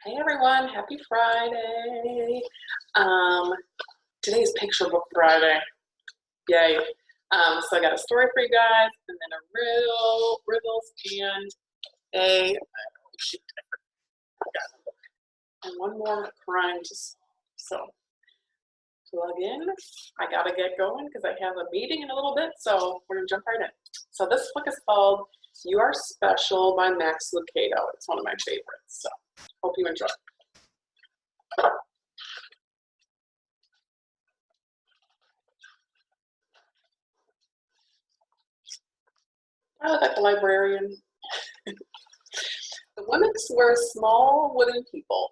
Hey everyone, happy Friday. Um, Today's Picture Book Friday. Yay. So I got a story for you guys, and then a riddles, and a, oh shoot, I forgot a book. And one more crime to solve. So plug in. I gotta get going because I have a meeting in a little bit, so we're gonna jump right in. So this book is called You Are Special by Max Lucado. It's one of my favorites, so hope you enjoy. I look like the librarian. The Wimmicks were small wooden people.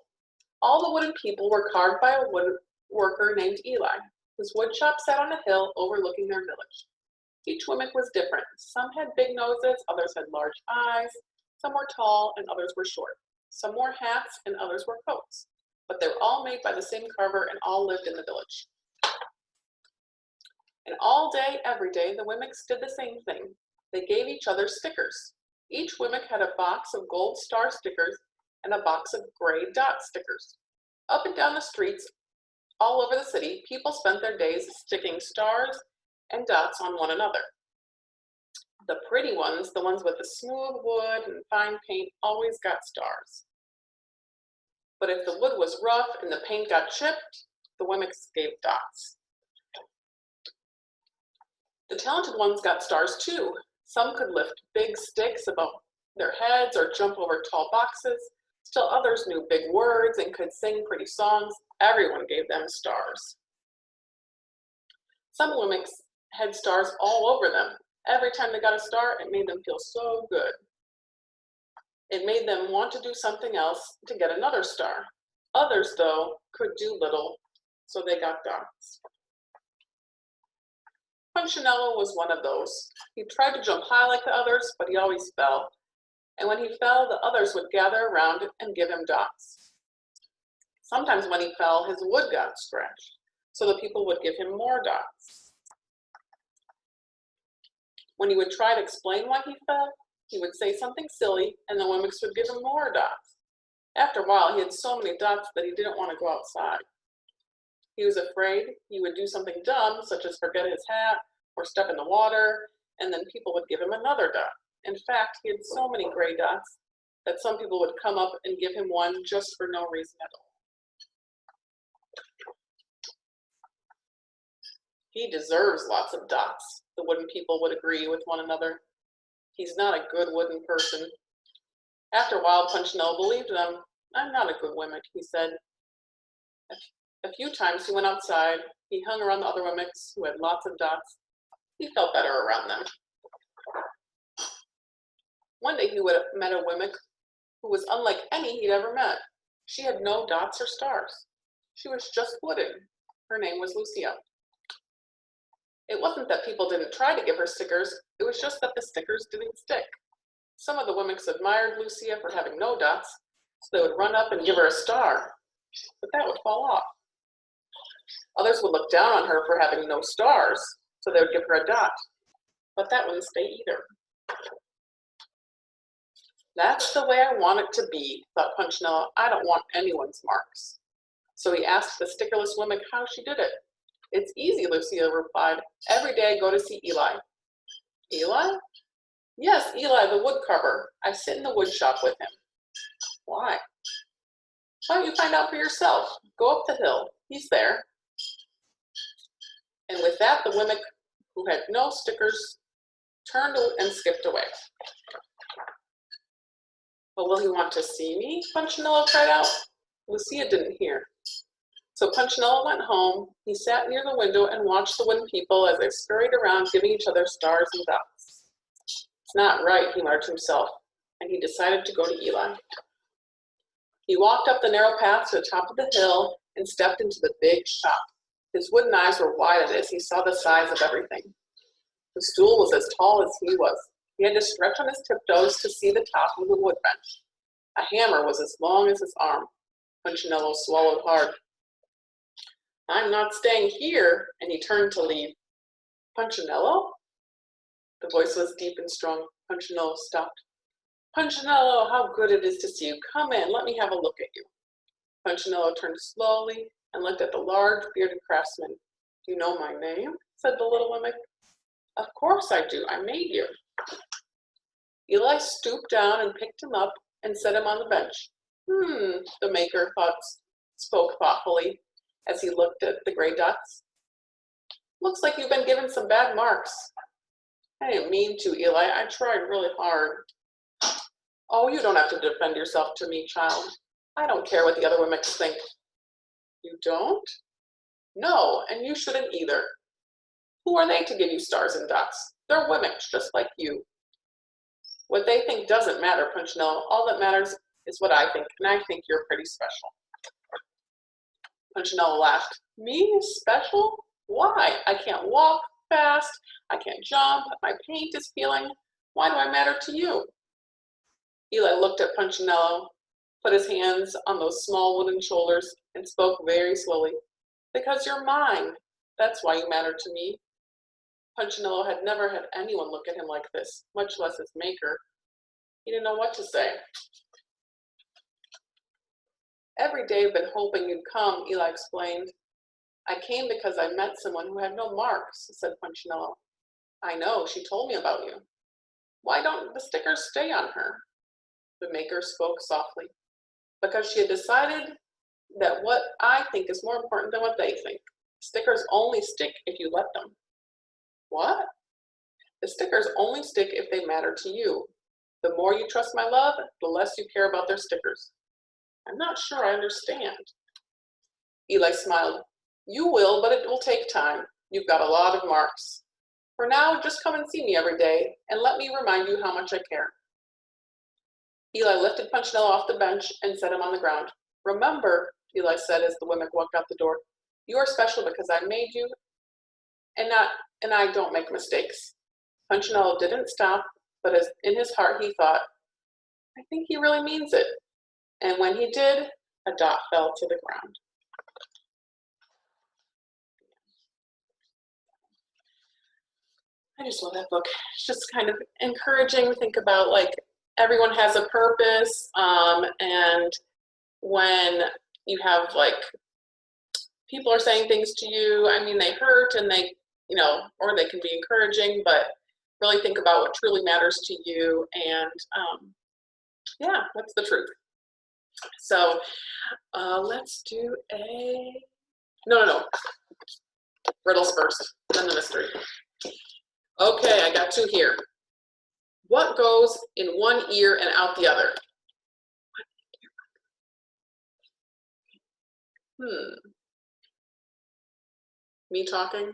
All the wooden people were carved by a woodworker named Eli, whose woodshop sat on a hill overlooking their village. Each Wimmick was different. Some had big noses, others had large eyes, some were tall and others were short. Some wore hats and others wore coats. But they were all made by the same carver and all lived in the village. And all day, every day, the Wimmicks did the same thing. They gave each other stickers. Each Wimmick had a box of gold star stickers and a box of gray dot stickers. Up and down the streets, all over the city, people spent their days sticking stars and dots on one another. The pretty ones, the ones with the smooth wood and fine paint, always got stars. But if the wood was rough and the paint got chipped, the Wimmicks gave dots. The talented ones got stars too. Some could lift big sticks above their heads or jump over tall boxes. Still others knew big words and could sing pretty songs. Everyone gave them stars. Some Wimmicks had stars all over them. Every time they got a star, it made them feel so good. It made them want to do something else to get another star. Others, though, could do little, so they got dots. Punchinello was one of those. He tried to jump high like the others, but he always fell. And when he fell, the others would gather around and give him dots. Sometimes when he fell, his wood got scratched, so the people would give him more dots. When he would try to explain why he fell, he would say something silly, and the Wimmicks would give him more dots. After a while, he had so many dots that he didn't want to go outside. He was afraid he would do something dumb, such as forget his hat or step in the water, and then people would give him another dot. In fact, he had so many gray dots that some people would come up and give him one just for no reason at all. He deserves lots of dots, the wooden people would agree with one another. He's not a good wooden person. After a while, Punchinello believed them. I'm not a good Wimmick, he said. A few times he went outside. He hung around the other Wimmicks who had lots of dots. He felt better around them. One day he met a Wimmick who was unlike any he'd ever met. She had no dots or stars. She was just wooden. Her name was Lucia. It wasn't that people didn't try to give her stickers, it was just that the stickers didn't stick. Some of the Wimmicks admired Lucia for having no dots, so they would run up and give her a star, but that would fall off. Others would look down on her for having no stars, so they would give her a dot, but that wouldn't stay either. That's the way I want it to be, thought Punchinello. I don't want anyone's marks. So he asked the stickerless Wimmick how she did it. It's easy, Lucia replied. Every day I go to see Eli. Eli? Yes, Eli, the wood carver. I sit in the wood shop with him. Why? Why don't you find out for yourself? Go up the hill. He's there. And with that, the Wimmick, who had no stickers, turned and skipped away. But will he want to see me? Punchinello cried out. Lucia didn't hear. So Punchinello went home. He sat near the window and watched the wooden people as they scurried around giving each other stars and dots. It's not right, he muttered to himself, and he decided to go to Eli. He walked up the narrow path to the top of the hill and stepped into the big shop. His wooden eyes were wide as he saw the size of everything. The stool was as tall as he was. He had to stretch on his tiptoes to see the top of the wood bench. A hammer was as long as his arm. Punchinello swallowed hard. I'm not staying here, and he turned to leave. Punchinello? The voice was deep and strong. Punchinello stopped. Punchinello, how good it is to see you. Come in, let me have a look at you. Punchinello turned slowly and looked at the large bearded craftsman. Do you know my name? Said the little mimic. Of course I do. I made you. Eli stooped down and picked him up and set him on the bench. The maker spoke thoughtfully as he looked at the gray dots. Looks like you've been given some bad marks. I didn't mean to, Eli. I tried really hard. Oh, you don't have to defend yourself to me, child. I don't care what the other women think. You don't? No, and you shouldn't either. Who are they to give you stars and dots? They're women just like you. What they think doesn't matter, Punchinello. All that matters is what I think, and I think you're pretty special. Punchinello laughed. Me? Special? Why? I can't walk fast. I can't jump. My paint is peeling. Why do I matter to you? Eli looked at Punchinello, put his hands on those small wooden shoulders, and spoke very slowly. Because you're mine. That's why you matter to me. Punchinello had never had anyone look at him like this, much less his maker. He didn't know what to say. Every day I've been hoping you'd come, Eli explained. I came because I met someone who had no marks, said Punchinello. I know, she told me about you. Why don't the stickers stay on her? The maker spoke softly. Because she had decided that what I think is more important than what they think. Stickers only stick if you let them. What? The stickers only stick if they matter to you. The more you trust my love, the less you care about their stickers. I'm not sure I understand. Eli smiled. You will, but it will take time. You've got a lot of marks. For now, just come and see me every day, and let me remind you how much I care. Eli lifted Punchinello off the bench and set him on the ground. Remember, Eli said as the women walked out the door, you are special because I made you, and I don't make mistakes. Punchinello didn't stop, but in his heart he thought, I think he really means it. And when he did, a dot fell to the ground. I just love that book. It's just kind of encouraging. Think about like everyone has a purpose, and when you have like people are saying things to you, I mean, they hurt and they, or they can be encouraging, but really think about what truly matters to you, and yeah, that's the truth. So let's do no. Riddles first, then the mystery. Okay, I got two here. What goes in one ear and out the other? Me talking?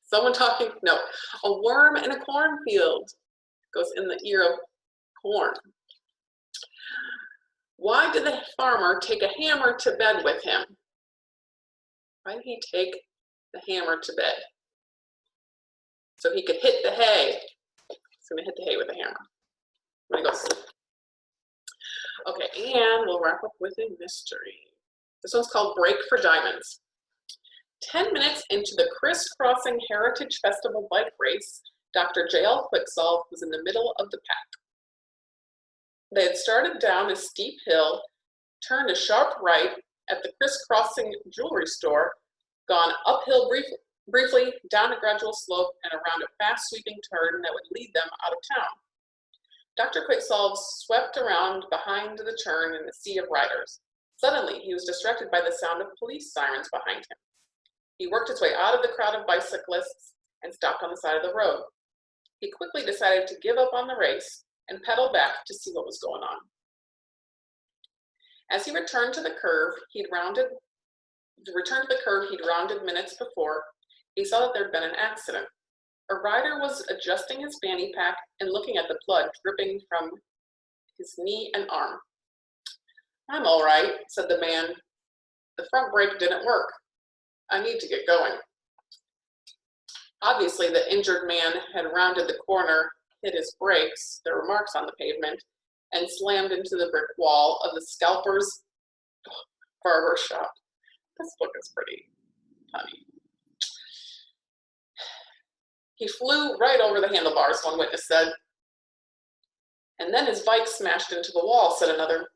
Someone talking? No. A worm in a cornfield goes in the ear of corn. Why did the farmer take a hammer to bed with him? Why did he take the hammer to bed? So he could hit the hay. He's going to hit the hay with a hammer. I'm going to go sleep. Okay, and we'll wrap up with a mystery. This one's called Break for Diamonds. 10 minutes into the crisscrossing Heritage Festival bike race, Dr. J.L. Quicksolve was in the middle of the pack. They had started down a steep hill, turned a sharp right at the crisscrossing jewelry store, gone uphill briefly, down a gradual slope, and around a fast-sweeping turn that would lead them out of town. Dr. Quicksolve swept around behind the turn in a sea of riders. Suddenly, he was distracted by the sound of police sirens behind him. He worked his way out of the crowd of bicyclists and stopped on the side of the road. He quickly decided to give up on the race and pedal back to see what was going on. As he returned to the curve he'd rounded minutes before, he saw that there'd been an accident. A rider was adjusting his fanny pack and looking at the blood dripping from his knee and arm. I'm all right, said the man. The front brake didn't work. I need to get going. Obviously, the injured man had rounded the corner, hit his brakes, there were marks on the pavement, and slammed into the brick wall of the scalper's barber shop. This book is pretty funny. He flew right over the handlebars, one witness said. And then his bike smashed into the wall, said another.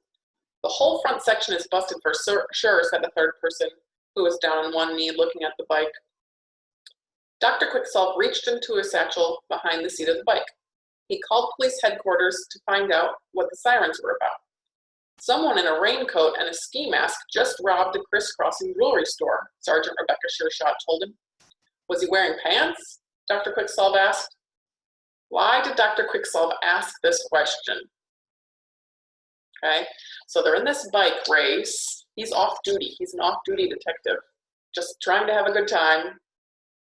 The whole front section is busted for sure, said the third person, who was down on one knee looking at the bike. Dr. Quicksolve reached into a satchel behind the seat of the bike. He called police headquarters to find out what the sirens were about. Someone in a raincoat and a ski mask just robbed a crisscrossing jewelry store, Sergeant Rebecca Shershot told him. Was he wearing pants? Dr. Quicksolve asked. Why did Dr. Quicksolve ask this question? Okay, so they're in this bike race. He's off duty. He's an off-duty detective, just trying to have a good time,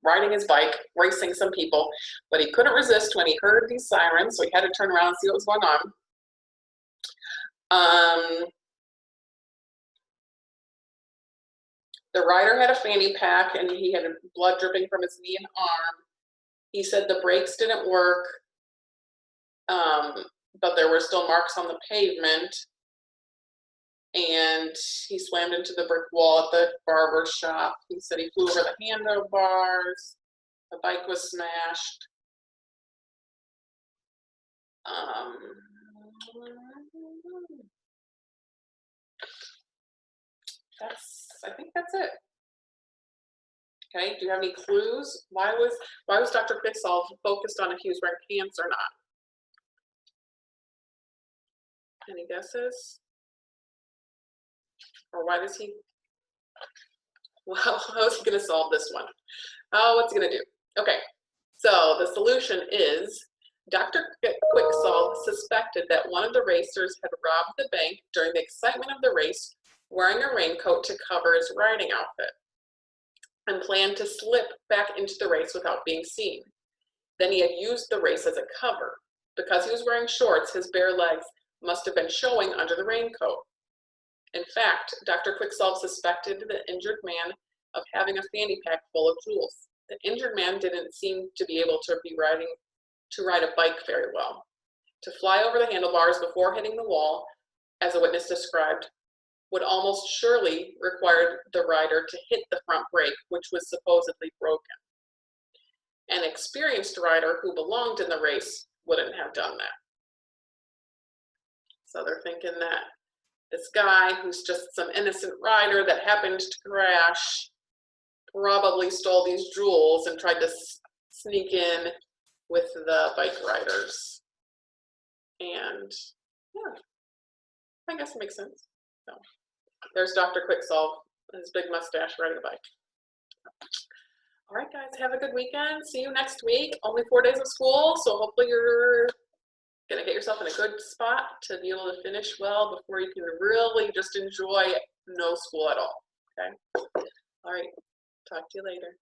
riding his bike, racing some people, but he couldn't resist when he heard these sirens, so he had to turn around and see what was going on. The rider had a fanny pack and he had blood dripping from his knee and arm. He said the brakes didn't work, but there were still marks on the pavement. And he slammed into the brick wall at the barber shop. He said he flew over the handlebars. The bike was smashed. I think that's it. Okay, do you have any clues? Why was Dr. Quicksolve focused on if he was wearing pants or not? Any guesses? Or why does he? Well, how is he going to solve this one? What's he going to do? Okay, so the solution is Dr. Quicksolve suspected that one of the racers had robbed the bank during the excitement of the race, wearing a raincoat to cover his riding outfit, and planned to slip back into the race without being seen. Then he had used the race as a cover. Because he was wearing shorts, his bare legs must have been showing under the raincoat. In fact, Dr. Quicksolve suspected the injured man of having a fanny pack full of jewels. The injured man didn't seem to be able to ride a bike very well. To fly over the handlebars before hitting the wall, as a witness described, would almost surely require the rider to hit the front brake, which was supposedly broken. An experienced rider who belonged in the race wouldn't have done that. So they're thinking that this guy, who's just some innocent rider that happened to crash, probably stole these jewels and tried to sneak in with the bike riders. And yeah, I guess it makes sense. So there's Dr. Quicksolve, his big mustache, riding a bike. All right, guys, have a good weekend. See you next week. Only 4 days of school, so hopefully you're gonna get yourself in a good spot to be able to finish well before you can really just enjoy no school at all, okay? All right, talk to you later.